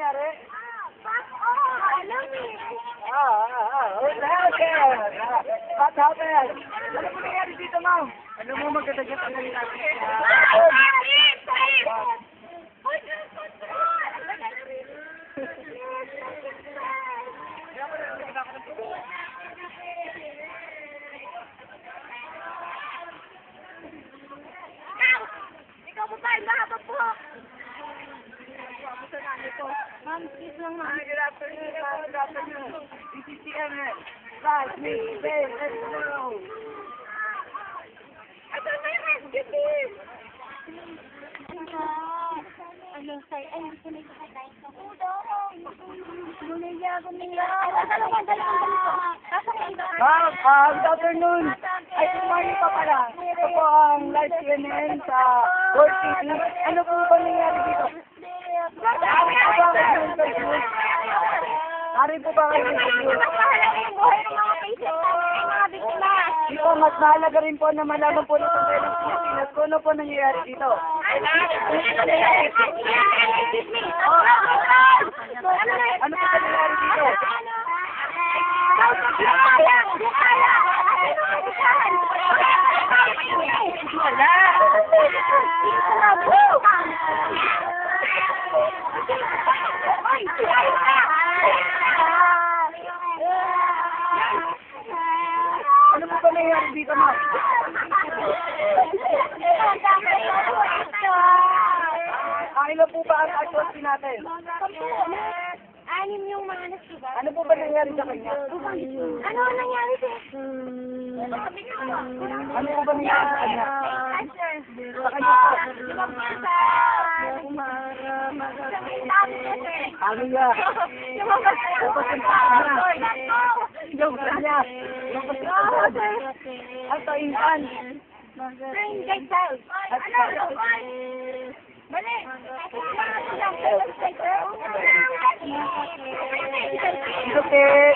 nangyari? Alam eh. What happened? What happened? Ano po nangyari dito, ma'am? Ano mo magkadagat ang nangyari? Ikaw po ba? Mahaba po. Ma'am, kiss lang ma'am. Good afternoon, ma'am. Good afternoon. This is CNN. Right, me, babe, let's go. Ito na yung rescue team. Ano, sir? Ay, gusto na ikakatay ko. Bumili ako niya. Ma'am, good afternoon. Ay, good morning pa pala. Ito po ang live CNN sa World TV. Ano po ba nangyari dito? Ari po ba kayo dito? Dito, mas mahalaga rin po na malaman po ng Pilipinas Pilipinas kung ano po nangyayari dito. Ano po nangyayari dito? Ano po ba nangyayari dito, ma'am? Ilan po ba ang casualty natin? Anim yung mga nasiba. Ano po ba nangyari sa kanya? Ano nangyari sa Ano po ba nangyari sa kanya? Sa kanya po? Ano niya? Yung kanya. Ang taingan. Balik! Okay.